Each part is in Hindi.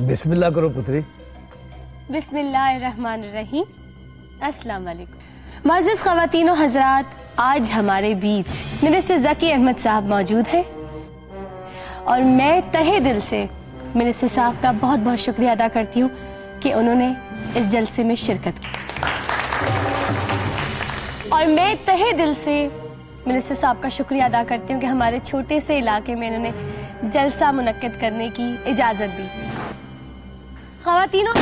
बिस्मिल्लाह करो पुत्री। बिस्मिल्लाहिर्रहमानिर्रहीम। अस्सलाम वालेकुम। मुअज़्ज़िज़ ख़वातीनो हज़रात, आज हमारे बीच मिनिस्टर ज़की अहमद साहब मौजूद हैं और मैं तहे दिल से मिनिस्टर साहब का बहुत बहुत शुक्रिया अदा करती हूँ कि उन्होंने इस जलसे में शिरकत की। और मैं तहे दिल से मिनिस्टर साहब का शुक्रिया अदा करती हूँ कि हमारे छोटे से इलाके में इन्होंने जलसा मुनक्किद करने की इजाज़त दी। ख़वातीनो,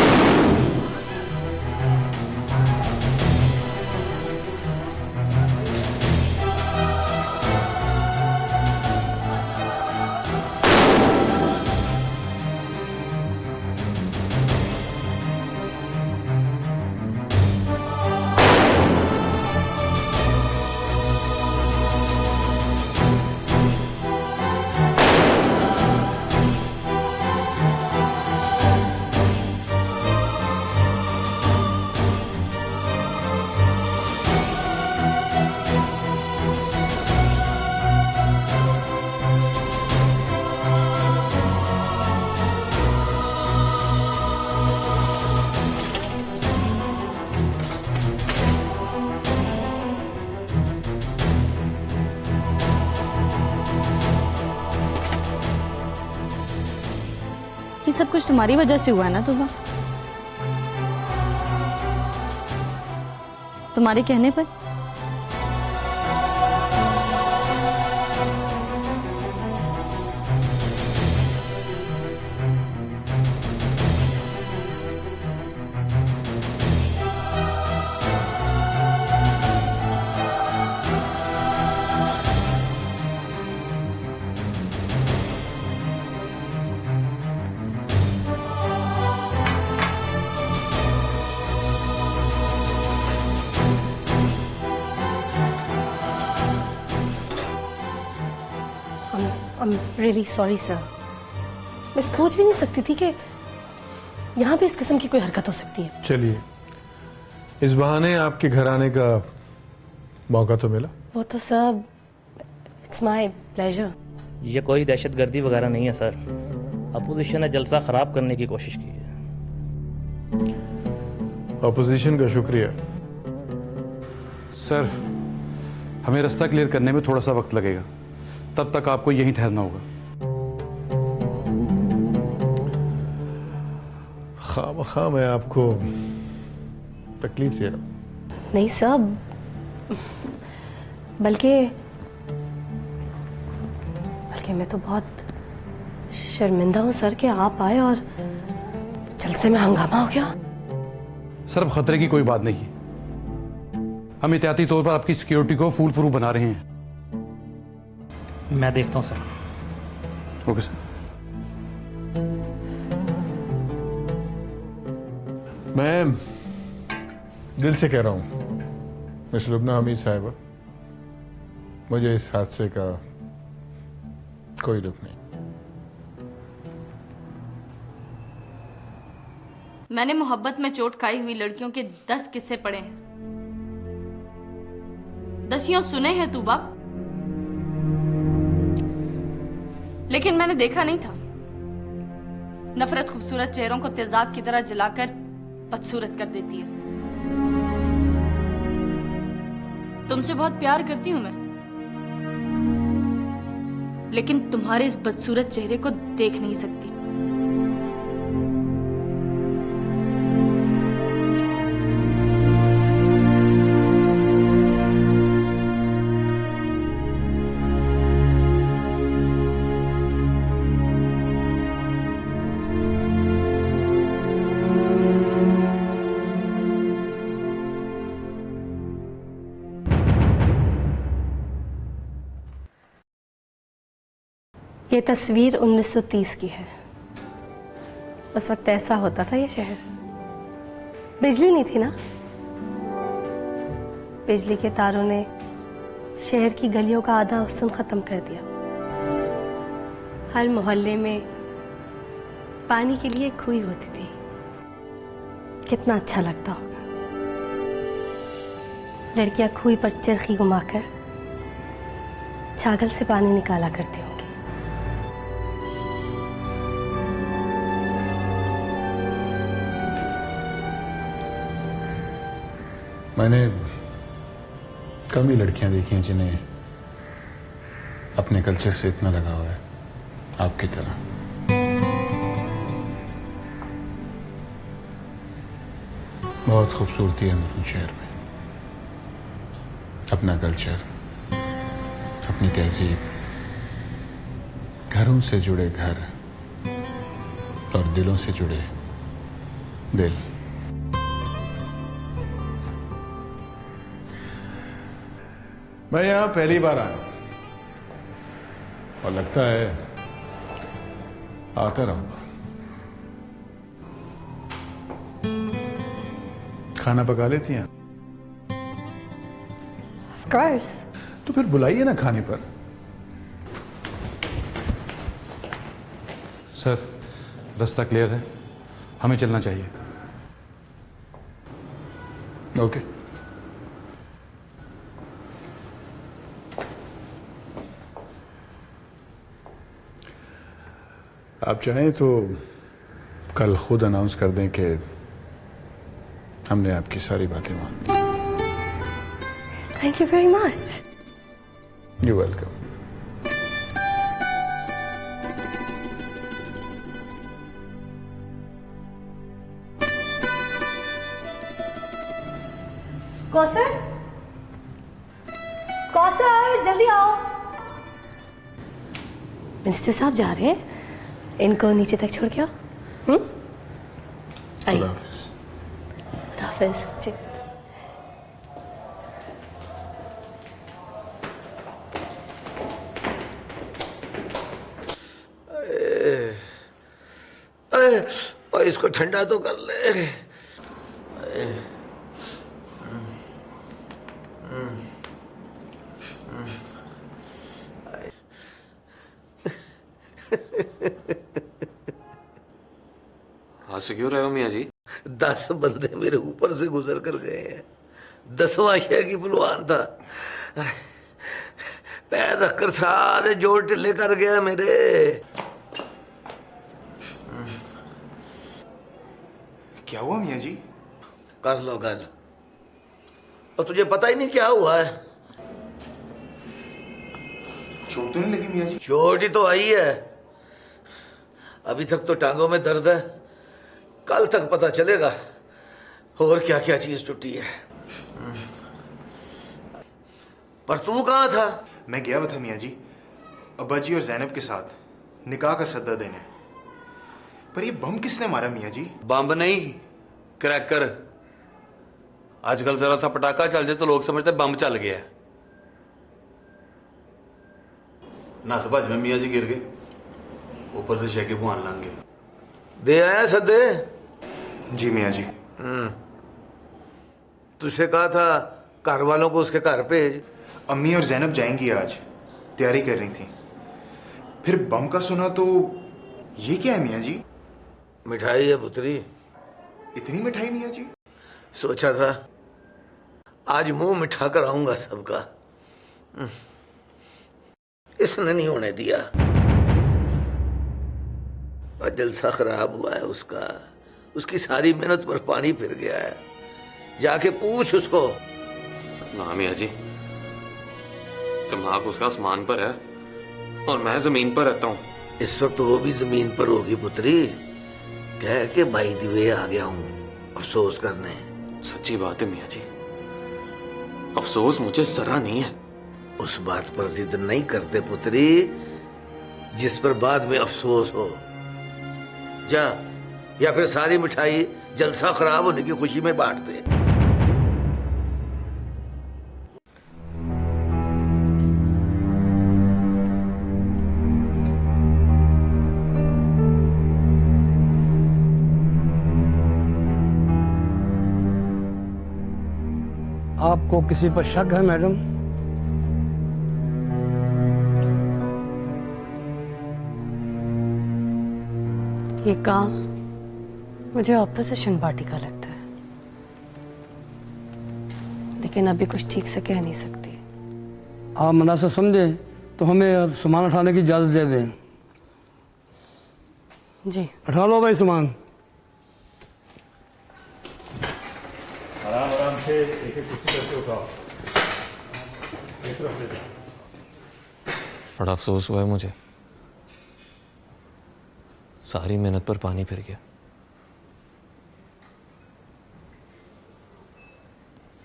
ये सब कुछ तुम्हारी वजह से हुआ है ना तुबा? तुम्हारे कहने पर? I'm really sorry sir। मैं सोच भी नहीं सकती थी कि यहाँ पे इस किस्म की कोई हरकत हो सकती है। चलिए, इस बहाने आपके घर आने का मौका तो मिला। वो तो सब इट्स माय प्लेजर। ये कोई दहशतगर्दी वगैरह नहीं है सर। अपोजिशन ने जलसा खराब करने की कोशिश की है। अपोजिशन का शुक्रिया। सर, हमें रास्ता क्लियर करने में थोड़ा सा वक्त लगेगा, तब तक आपको यहीं ठहरना होगा। खामखा मैं आपको तकलीफ दे रहा हूं। नहीं सब, बल्कि मैं तो बहुत शर्मिंदा हूँ सर कि आप आए और जलसे में हंगामा हो गया। सर, अब खतरे की कोई बात नहीं है। हम एहतियाती तौर पर आपकी सिक्योरिटी को फूल प्रूफ बना रहे हैं। मैं देखता हूँ सर। Okay sir. मैं दिल से कह रहा हूं मिस लुबना हमीद साहिबा, मुझे इस हादसे का कोई दुख नहीं। मैंने मोहब्बत में चोट खाई हुई लड़कियों के 10 किस्से पढ़े हैं, 10 सुने हैं तुबा, लेकिन मैंने देखा नहीं था नफरत खूबसूरत चेहरों को तेजाब की तरह जलाकर बदसूरत कर देती है। तुमसे बहुत प्यार करती हूं मैं, लेकिन तुम्हारे इस बदसूरत चेहरे को देख नहीं सकती। ये तस्वीर 1930 की है। उस वक्त ऐसा होता था ये शहर। बिजली नहीं थी ना, बिजली के तारों ने शहर की गलियों का आधा हुस्न खत्म कर दिया। हर मोहल्ले में पानी के लिए एक कुएं होती थी। कितना अच्छा लगता होगा। लड़कियां कुएं पर चरखी घुमाकर छागल से पानी निकाला करती होंगी। मैंने कम ही लड़कियां देखी हैं जिन्हें अपने कल्चर से इतना लगाव है आपकी तरह। बहुत खूबसूरती है अंदरून शहर में, अपना कल्चर, अपनी तहजीब, घरों से जुड़े घर और दिलों से जुड़े दिल। मैं यहां पहली बार आया और लगता है आता रहूंगा। खाना पका लेती हैं? Of course. तो फिर बुलाइए ना खाने पर। सर, रास्ता क्लियर है, हमें चलना चाहिए। ओके। आप चाहें तो कल खुद अनाउंस कर दें कि हमने आपकी सारी बातें मान ली। Thank you very much. You welcome. Kausar, Kausar जल्दी आओ। मिनिस्टर साहब जा रहे हैं, इनको नीचे तक छोड़ के आओ। आइए। खुदा हाफिज। खुदा हाफिज जी। और इसको ठंडा तो कर ले। हंस क्यों रहे हो मियाँ जी? 10 बंदे मेरे ऊपर से गुजर कर गए हैं। 10वां शह की पहलवान था, पैर रखकर सारे जोड़ ढिले कर गया मेरे। क्या हुआ मियाँ जी? कर लो गल। और तुझे पता ही नहीं क्या हुआ है? चोट तो नहीं लगी मियाँ जी? चोट ही तो आई है, अभी तक तो टांगों में दर्द है, कल तक पता चलेगा और क्या क्या चीज टूटी है। पर तू कहाँ था? मैं गया हुआ था मियाँ जी, अब्बा जी और जैनब के साथ निकाह का सद्दा देने। पर ये बम किसने मारा मियाँ जी? बम नहीं, क्रैकर। आजकल जरा सा पटाखा चल जाए तो लोग समझते बम चल गया है। नस भज में मियाँ जी गिर गए, ऊपर से शेखी भुआन लंग गए। दे आया सदे? जी मियाँ जी। तुझसे कहा था घर वालों को उसके घर भेज। अम्मी और जैनब जाएंगी आज, तैयारी कर रही थी। फिर बम का सुना तो ये क्या है मियाँ जी? मिठाई है पुत्री। इतनी मिठाई मियाँ जी? सोचा था आज मुंह मिठा कर आऊंगा सबका, इसने नहीं होने दिया। और जलसा खराब हुआ है उसका, उसकी सारी मेहनत पर पानी फिर गया है। जाके पूछ उसको। ना मियाँ जी, दिमाग उसका आसमान पर है और मैं जमीन पर रहता हूँ। इस वक्त वो भी जमीन पर होगी पुत्री। कह के भाई दिवे आ गया हूँ अफसोस करने। सच्ची बात है मियाँ जी, अफसोस मुझे जरा नहीं है। उस बात पर जिद नहीं करते पुत्री जिस पर बाद में अफसोस हो। जा, या फिर सारी मिठाई जलसा खराब होने की खुशी में बांट दे। आपको किसी पर शक है मैडम? ये काम मुझे ऑपोजिशन पार्टी का लगता है, लेकिन अभी कुछ ठीक से कह नहीं सकती। आप मुनासिब समझें तो हमें अब सामान उठाने की इजाज़त दे दें। जी उठा लो भाई सामान। आराम आराम से एक एक बड़ा अफसोस हुआ है मुझे, सारी मेहनत पर पानी फिर गया।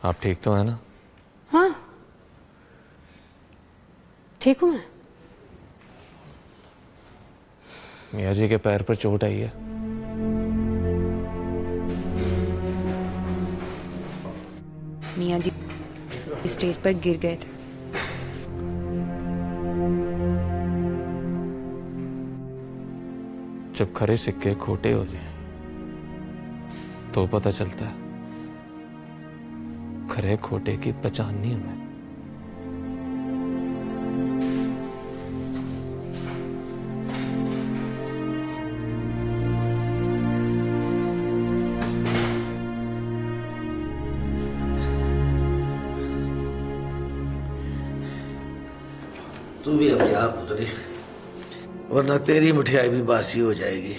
आप ठीक तो है ना? हाँ ठीक हूँ मैं। मियाँ जी के पैर पर चोट आई है। मियाँ जी स्टेज पर गिर गए थे। जब खरे सिक्के खोटे हो जाएं तो पता चलता है खरे खोटे की पहचान नहीं हमें। तू भी अब जा पुत्री, वरना तेरी मिठाई भी बासी हो जाएगी।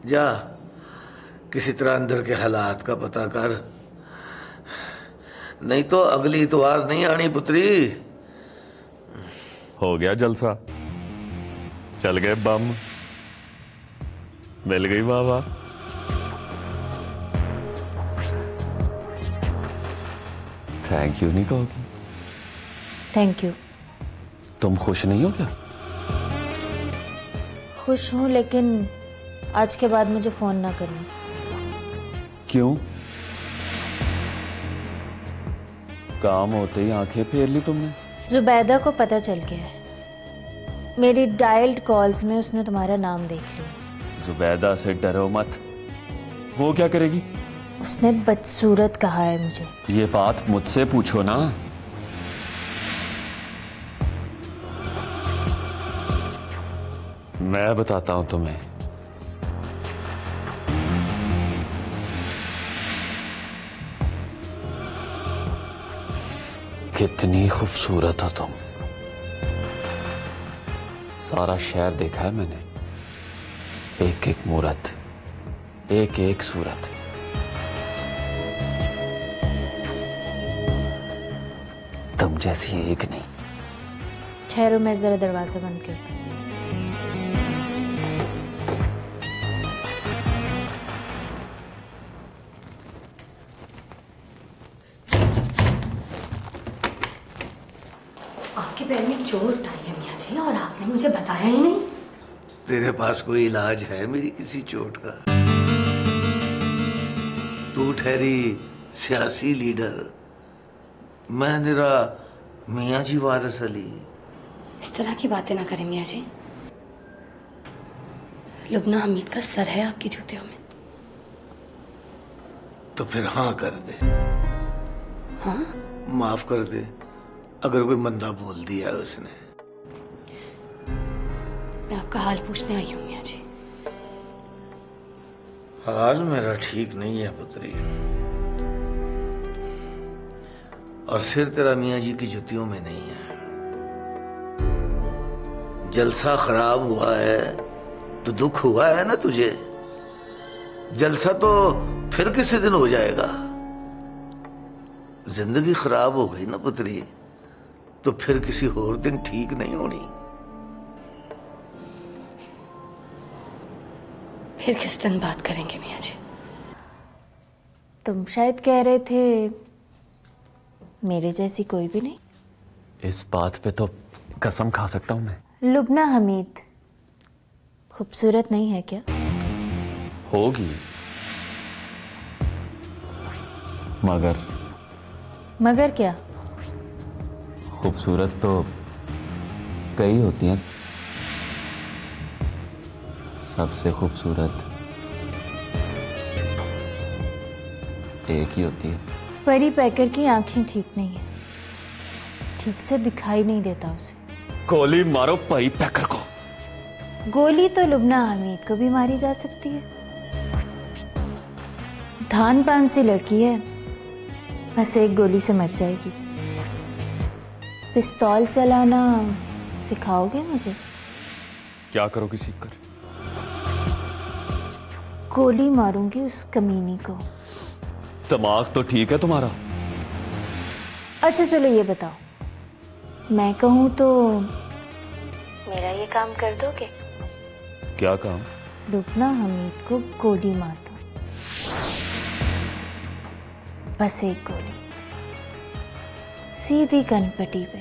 जा किसी तरह अंदर के हालात का पता कर, नहीं तो अगली इतवार नहीं आनी पुत्री। हो गया जलसा, चल गए बम, मिल गई वाह। थैंक यू नहीं कहोगी? Thank you. तुम खुश नहीं हो क्या? खुश हूँ, लेकिन आज के बाद मुझे फोन ना करना। क्यों? काम होते ही आंखें फेर ली तुमने? जुबैदा को पता चल गया है, मेरी डायल्ड कॉल्स में उसने तुम्हारा नाम देख लिया। जुबैदा से डरो मत, वो क्या करेगी? उसने बदसूरत कहा है मुझे। ये बात मुझसे पूछो ना। मैं बताता हूं तुम्हें। कितनी खूबसूरत हो तुम। सारा शहर देखा है मैंने, एक एक मूरत, एक एक सूरत। तुम जैसी एक नहीं। ठहरो, मैं जरा दरवाजा बंद करती हूँ। आपके पैर में चोट आई है मियाँ जी, और आपने मुझे बताया ही नहीं। तेरे पास कोई इलाज है मेरी किसी चोट का? तू ठहरी सियासी लीडर, मैं निरा मियाँ जी वारिस अली। इस तरह की बातें ना करें मियाँ जी। लुबना हमीद का सर है आपकी जूतियों में। तो फिर हाँ कर दे। हाँ? माफ कर दे अगर कोई मंदा बोल दिया है उसने। मैं आपका हाल पूछने आई हूँ मियाँ जी। हाल मेरा ठीक नहीं है पुत्री, और सिर तेरा मियाँ जी की जुतियों में नहीं है। जलसा खराब हुआ है तो दुख हुआ है ना तुझे। जलसा तो फिर किसी दिन हो जाएगा। जिंदगी खराब हो गई ना पुत्री, तो फिर किसी और दिन ठीक नहीं होनी। फिर किस दिन बात करेंगे मियाँ जी? तुम शायद कह रहे थे मेरे जैसी कोई भी नहीं। इस बात पे तो कसम खा सकता हूं मैं। लुबना हमीद खूबसूरत नहीं है क्या? होगी, मगर क्या? खूबसूरत तो कई होती हैं, सबसे खूबसूरत एक ही होती है। परी पैकर की आंखें ठीक नहीं है, ठीक से दिखाई नहीं देता उसे। गोली मारो परी पैकर को। गोली तो लुबना हमीद को भी मारी जा सकती है। धान पान सी लड़की है, बस एक गोली से मर जाएगी। पिस्तौल चलाना सिखाओगे मुझे? क्या करोगी सीख कर? गोली मारूंगी उस कमीनी को दिमाग तो ठीक है तुम्हारा? अच्छा चलो ये बताओ, मैं कहूँ तो मेरा ये काम कर दोगे? क्या काम? लुबना हमीद को गोली मार दो, बस एक गोली, सीधी कनपटी पे।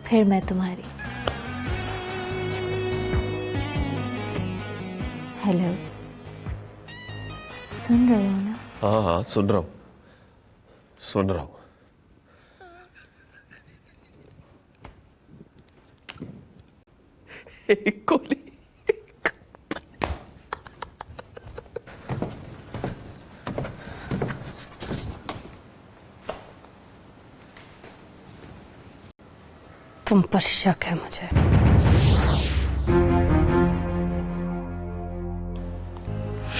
फिर मैं तुम्हारी। हेलो, सुन रहे हो ना? हाँ हाँ सुन रहा हूँ, सुन रहा हूँ। एक गोली। तुम पर शक है मुझे।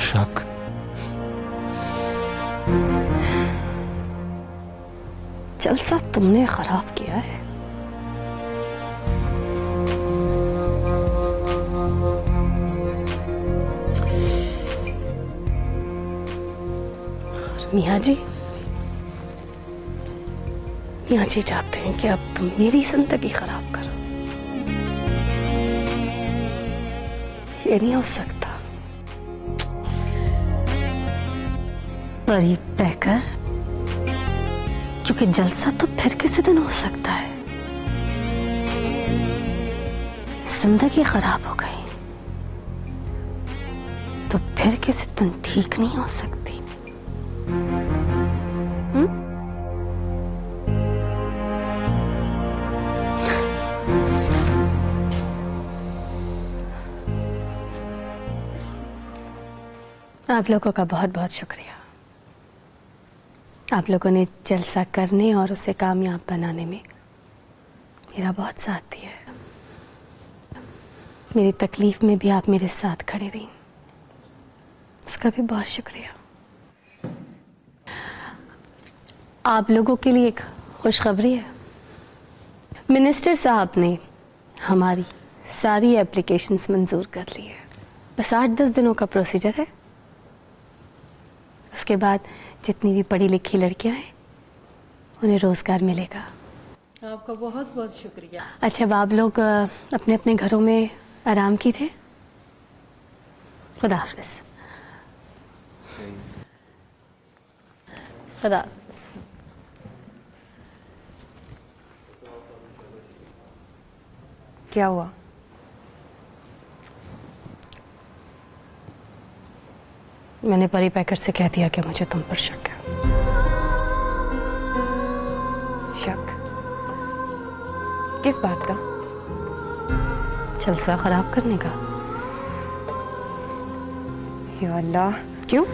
शक? जलसा तुमने खराब किया है। मियाँ जी चाहते हैं कि अब तुम मेरी जिंदगी खराब करो। ये नहीं हो सकता। परी बहकर, क्योंकि जलसा तो फिर किसी दिन हो सकता है। जिंदगी खराब हो गई तो फिर किसी दिन ठीक नहीं हो सकती। आप लोगों का बहुत बहुत शुक्रिया। आप लोगों ने जलसा करने और उसे कामयाब बनाने में मेरा बहुत साथ दिया है। मेरी तकलीफ में भी आप मेरे साथ खड़े रही, उसका भी बहुत शुक्रिया। आप लोगों के लिए एक खुशखबरी है। मिनिस्टर साहब ने हमारी सारी एप्लीकेशंस मंजूर कर ली है। बस 8-10 दिनों का प्रोसीजर है। उसके बाद जितनी भी पढ़ी लिखी लड़कियां हैं उन्हें रोजगार मिलेगा। आपका बहुत बहुत शुक्रिया। अच्छा, अब आप लोग अपने अपने घरों में आराम कीजिए। खुदा हाफिज। खुदा हाफिज। क्या हुआ? मैंने परी पैकर से कह दिया कि मुझे तुम पर शक है। शक? किस बात का? जलसा खराब करने का। या अल्लाह, क्यों?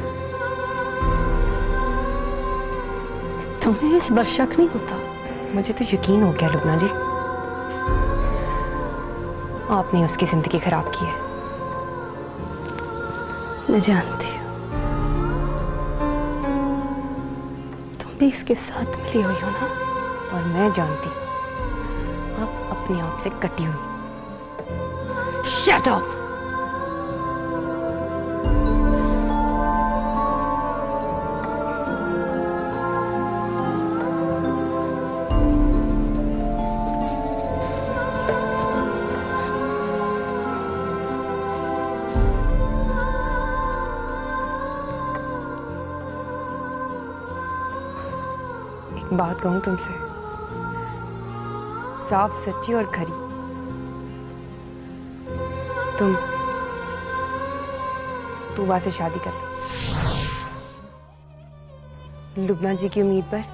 तुम्हें इस पर शक नहीं होता? मुझे तो यकीन हो गया लुबना जी, आपने उसकी जिंदगी खराब की है। मैं जानती हूँ, तुम भी इसके साथ मिली हुई हो ना। और मैं जानती हूँ आप अपने आप से कटी हुई। Shut up. बात कहूं तुमसे, साफ सच्ची और खरी, तुम तूबा से शादी कर लो। लुबना जी की उम्मीद पर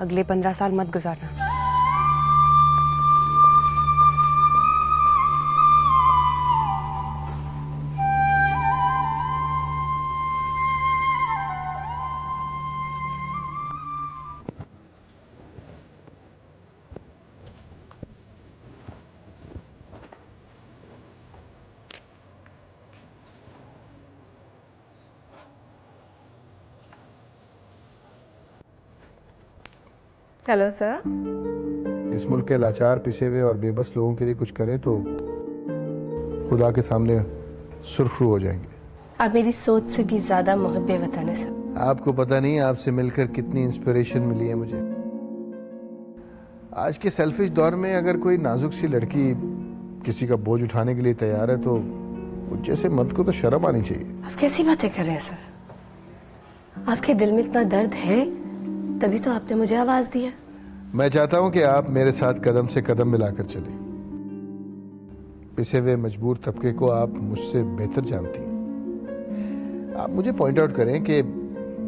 अगले 15 साल मत गुजारना। Hello sir. इस मुल्क के लाचार, पिसे हुए और बेबस लोगों के लिए कुछ करें तो खुदा के सामने सुर्खरू हो जाएंगे। आप मेरी सोच से भी ज्यादा मोहब्बे वतन है सब। आपको पता नहीं आपसे मिलकर कितनी इंस्पिरेशन मिली है मुझे। आज के सेल्फिश दौर में अगर कोई नाजुक सी लड़की किसी का बोझ उठाने के लिए तैयार है तो मुझ जैसे मर्द को तो शर्म आनी चाहिए। आप कैसी बातें कर रहे हैं सर? आपके दिल में इतना दर्द है तभी तो आपने मुझे आवाज दिया। मैं चाहता हूं कि आप मेरे साथ कदम से कदम मिलाकर चलें। पिसे हुए मजबूर तबके को आप मुझसे बेहतर जानती हैं। आप मुझे पॉइंट आउट करें कि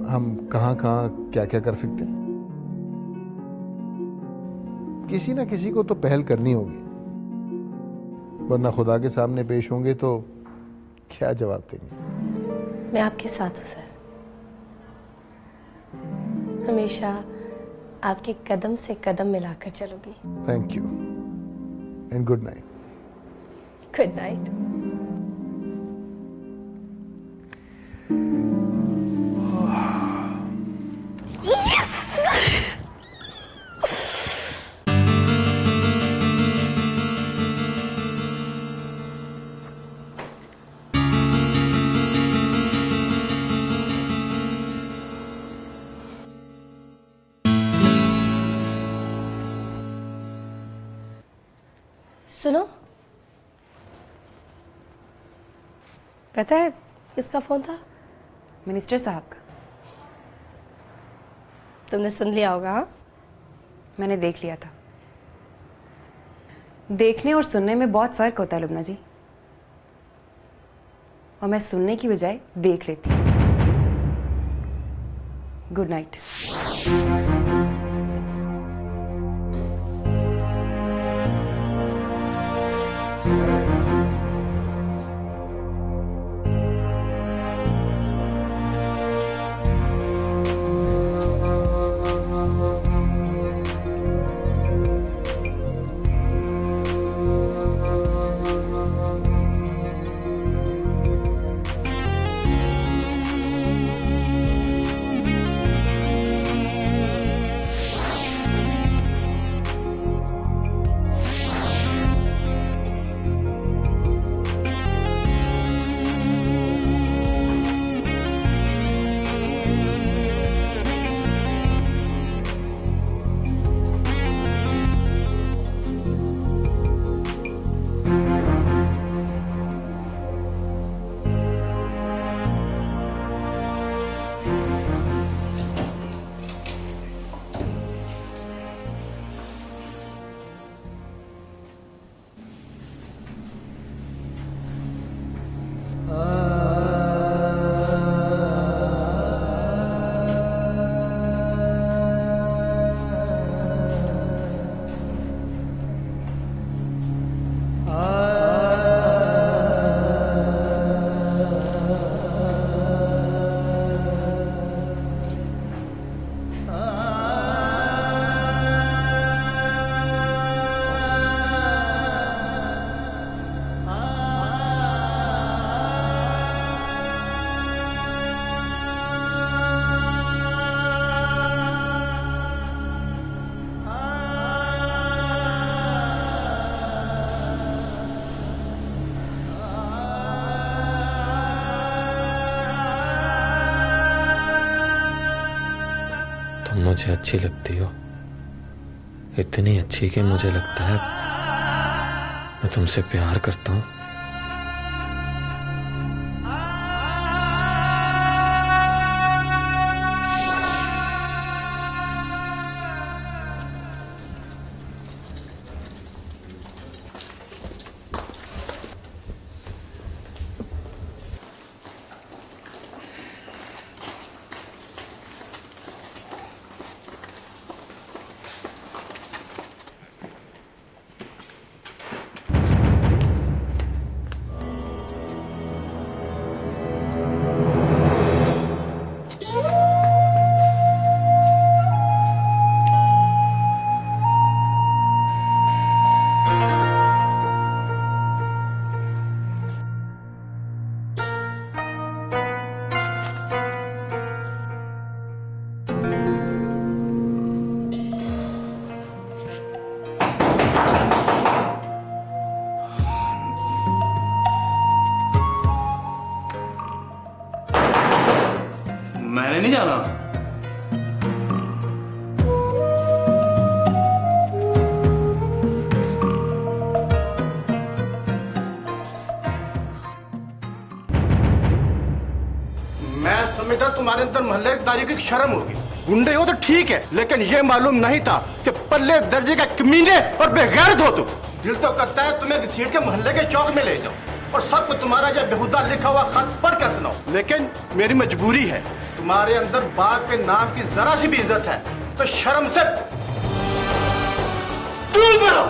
हम कहां कहां क्या क्या कर सकते हैं। किसी ना किसी को तो पहल करनी होगी, वरना खुदा के सामने पेश होंगे तो क्या जवाब देंगे। मैं आपके साथ हूं सर, हमेशा आपके कदम से कदम मिलाकर चलूंगी। Thank you and good night. Good night. सुनो, पता है किसका फोन था? मिनिस्टर साहब का। तुमने सुन लिया होगा। हाँ, मैंने देख लिया था। देखने और सुनने में बहुत फर्क होता है लुबना जी, और मैं सुनने की बजाय देख लेती हूँ। Good night. तुम मुझे अच्छी लगती हो, इतनी अच्छी कि मुझे लगता है मैं तुमसे प्यार करता हूँ। तुम्हारे अंदर मोहल्लेदारी की शर्म होगी। गुंडे हो तो ठीक है, लेकिन ये मालूम नहीं था कि पल्ले दर्जे का कमीने और बेगैरत हो तुम। दिल तो करता है तुम्हें घसीट के मोहल्ले के चौक में ले जाओ और सबको तुम्हारा यह बेहुदा लिखा हुआ खत पढ़ कर सुनाओ, लेकिन मेरी मजबूरी है। तुम्हारे अंदर बाप के नाम की जरा सी भी इज्जत है तो शर्म से टूल पड़ो।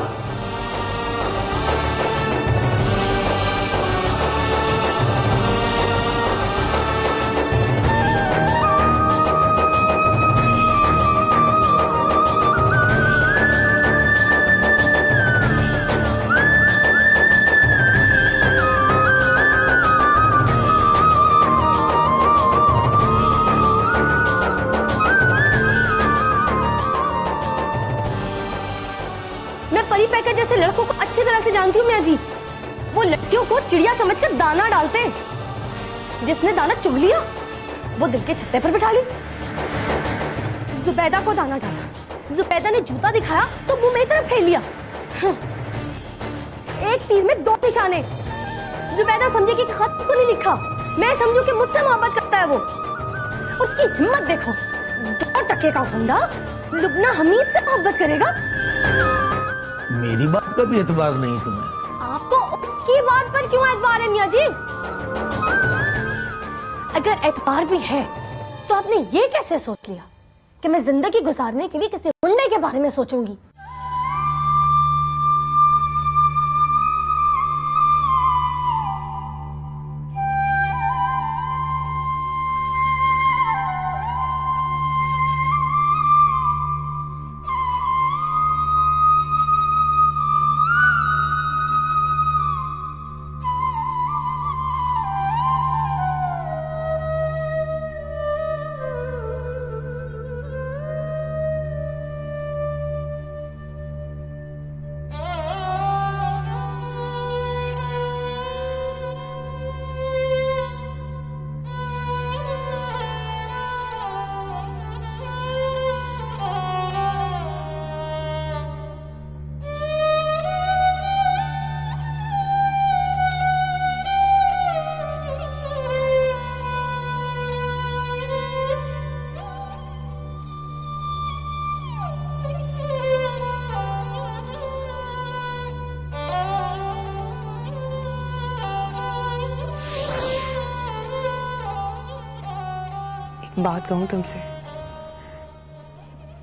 मैं परी पैकेट जैसे लड़कों को अच्छी तरह से जानती हूँ मियाँ जी। वो लड़कियों को चिड़िया समझकर दाना डालते हैं। जिसने दाना चुग लिया वो दिल के छत्ते पर बिठा ली। जुबैदा को दाना डाला, जुबैदा ने जूता दिखाया तो मुंह मेरी तरफ फेर लिया। एक तीर में दो निशाने। जुबैदा समझेगी कि खत उसको नहीं लिखा, मैं समझू कि मुझसे मोहब्बत करता है वो। उसकी हिम्मत देखो, 2 टके का बंदा लुबना हमीद से मोहब्बत करेगा। मेरी बात का भी एतबार नहीं तुम्हें? आपको उसकी बात पर क्यों एतबार है मियाँ जी? अगर एतबार भी है तो आपने ये कैसे सोच लिया कि मैं जिंदगी गुजारने के लिए किसी गुंडे के बारे में सोचूंगी? बात कहूं तुमसे,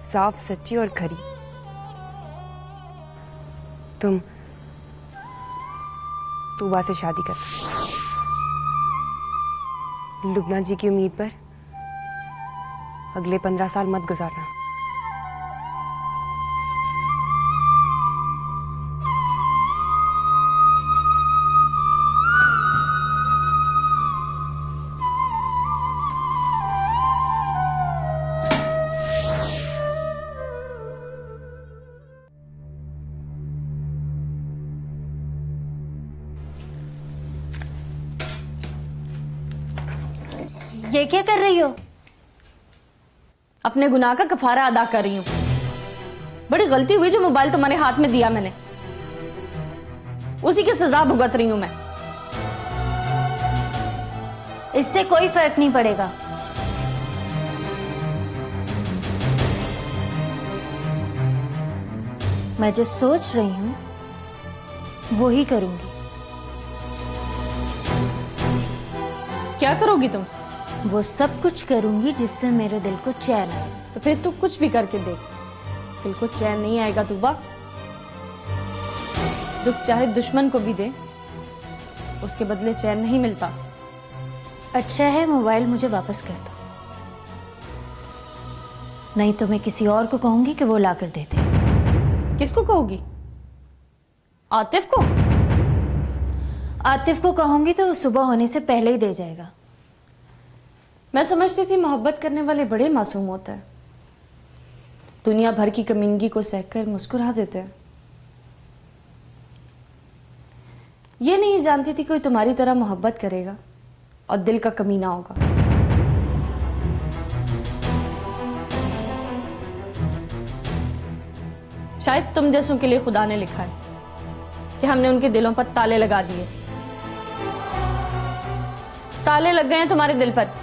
साफ सच्ची और खरी, तुम तूबा से शादी कर। लुबना जी की उम्मीद पर अगले 15 साल मत गुजारना। ये क्या कर रही हो? अपने गुनाह का कफारा अदा कर रही हूँ। बड़ी गलती हुई जो मोबाइल तुम्हारे हाथ में दिया मैंने, उसी की सजा भुगत रही हूं मैं। इससे कोई फर्क नहीं पड़ेगा। मैं जो सोच रही हूं वो ही करूंगी। क्या करोगी तुम? वो सब कुछ करूंगी जिससे मेरे दिल को चैन आए। तो फिर तू कुछ भी करके देख, दिल को चैन नहीं आएगा तूबा। दुख चाहे दुश्मन को भी दे, उसके बदले चैन नहीं मिलता। अच्छा है मोबाइल मुझे वापस कर दो, नहीं तो मैं किसी और को कहूंगी कि वो लाकर दे दे। किसको कहोगी? आतिफ को? आतिफ को कहूंगी तो वो सुबह होने से पहले ही दे जाएगा। मैं समझती थी मोहब्बत करने वाले बड़े मासूम होते हैं, दुनिया भर की कमीनगी को सहकर मुस्कुरा देते हैं। ये नहीं जानती थी कोई तुम्हारी तरह मोहब्बत करेगा और दिल का कमीना होगा। शायद तुम जैसों के लिए खुदा ने लिखा है कि हमने उनके दिलों पर ताले लगा दिए। ताले लग गए हैं तुम्हारे दिल पर।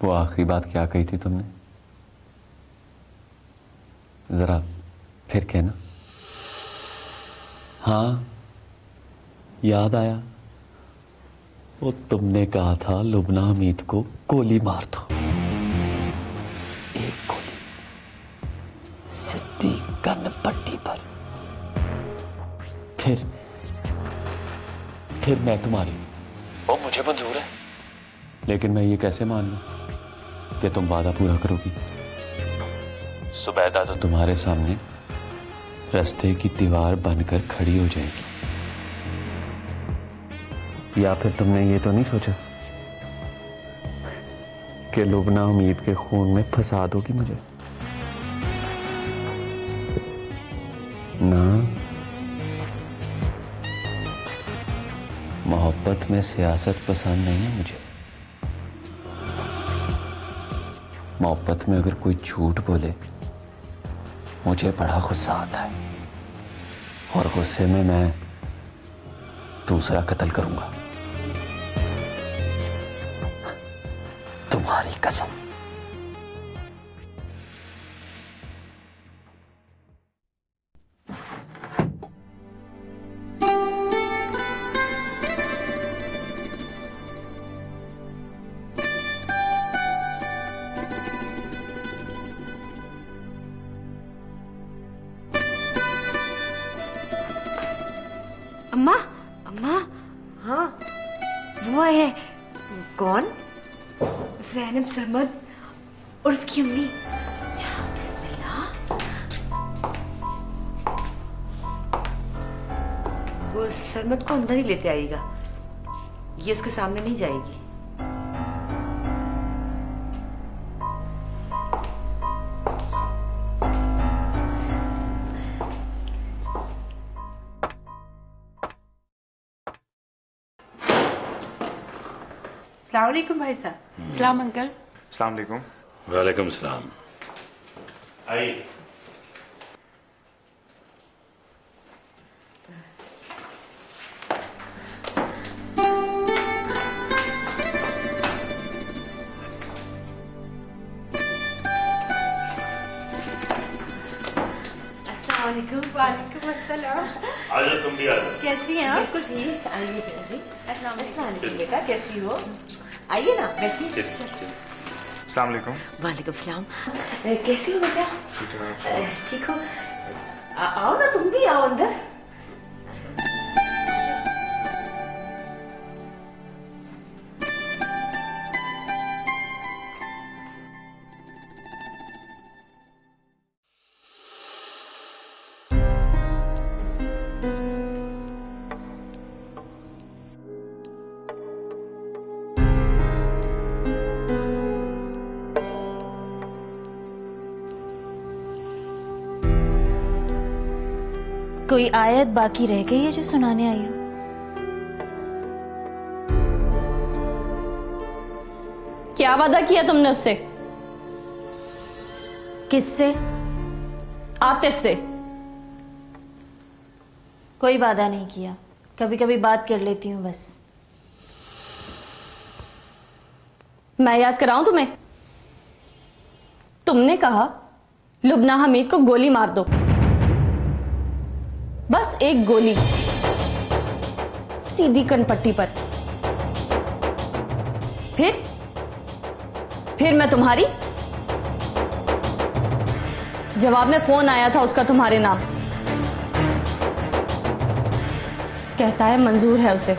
वो आखिरी बात क्या कही थी तुमने? जरा फिर कहना। हाँ, याद आया। वो तुमने कहा था लुबना हमीद को गोली मार दो। एक गोली सीधी कन्न पट्टी पर। फिर मैं तुम्हारी, वो मुझे मंजूर है, लेकिन मैं ये कैसे मान लूं कि तुम वादा पूरा करोगी? सुबैदा तो तुम्हारे सामने रास्ते की दीवार बनकर खड़ी हो जाएगी। या फिर तुमने ये तो नहीं सोचा कि लुबना उम्मीद के खून में फंसा दोगी मुझे? ना, मोहब्बत में सियासत पसंद नहीं है मुझे। मोहब्बत में अगर कोई झूठ बोले मुझे बड़ा गुस्सा आता है, और गुस्से में मैं दूसरा कत्ल करूंगा। तुम्हारी कसम। अम्मा, अम्मा, हाँ, वो आए हैं। कौन? ज़ैनब सरमद और उसकी अम्मी। अच्छा, बिस्मिल्लाह। वो सरमद को अंदर ही लेते आइएगा, ये उसके सामने नहीं जाएगी। अस्सलाम वालेकुम भाई साहब। सलाम अंकल। अस्सलाम वालेकुम। वालेकुम सलाम। आइए। वालेकुम अस्सलाम। आ जाओ, तुम भी आ जाओ। कैसी हैं आप? बिल्कुल ठीक। आइए अस्सलाम वालेकुम बेटा, कैसी हो? आइए ना, बैठिए। अस्सलाम वालेकुम। वालेकुम सलाम। कैसी हो बेटा? ठीक हो? आओ ना, तुम भी आओ अंदर। कोई आयत बाकी रह गई है जो सुनाने आई हूं? क्या वादा किया तुमने उससे? किससे? आतिफ से। कोई वादा नहीं किया, कभी कभी बात कर लेती हूँ बस। मैं याद कराऊं तुम्हें? तुमने कहा लुबना हमीद को गोली मार दो, बस एक गोली, सीधी कनपट्टी पर। फिर मैं तुम्हारी। जवाब में फोन आया था उसका तुम्हारे नाम। कहता है मंजूर है उसे,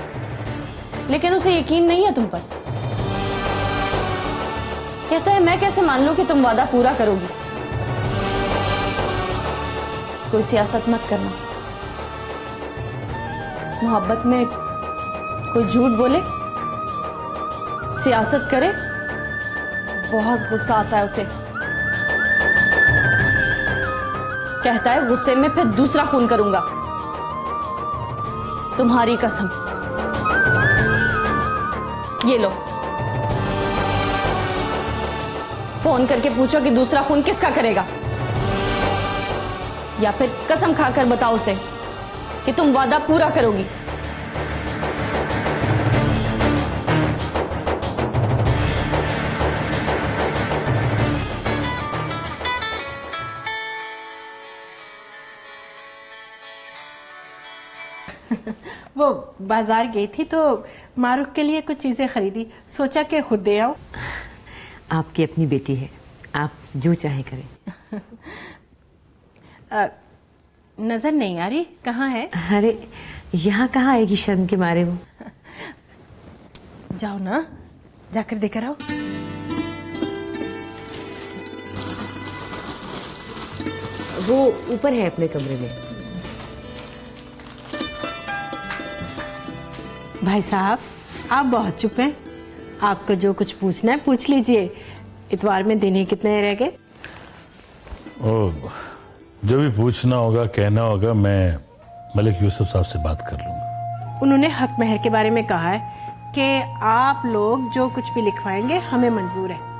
लेकिन उसे यकीन नहीं है तुम पर। कहता है मैं कैसे मान लूं कि तुम वादा पूरा करोगी। कोई सियासत मत करना। मोहब्बत में कोई झूठ बोले, सियासत करे, बहुत गुस्सा आता है उसे। कहता है गुस्से में फिर दूसरा खून करूंगा। तुम्हारी कसम। ये लो, फोन करके पूछो कि दूसरा खून किसका करेगा, या फिर कसम खाकर बताओ उसे कि तुम वादा पूरा करोगी। वो बाजार गई थी तो मारूफ के लिए कुछ चीजें खरीदी, सोचा कि खुद दे आऊं। आपकी अपनी बेटी है, आप जो चाहे करें। नजर नहीं आ रही, कहाँ है? अरे यहाँ कहाँ आएगी शर्म के मारे वो। जाओ ना, जाकर देकर आओ। वो ऊपर है अपने कमरे में। भाई साहब, आप बहुत चुप हैं। आपको जो कुछ पूछना है पूछ लीजिए। इतवार में दिन ही कितने रह गए? ओ, जो भी पूछना होगा, कहना होगा, मैं मलिक यूसुफ साहब से बात कर लूंगा। उन्होंने हक महर के बारे में कहा है कि आप लोग जो कुछ भी लिखवाएंगे हमें मंजूर है।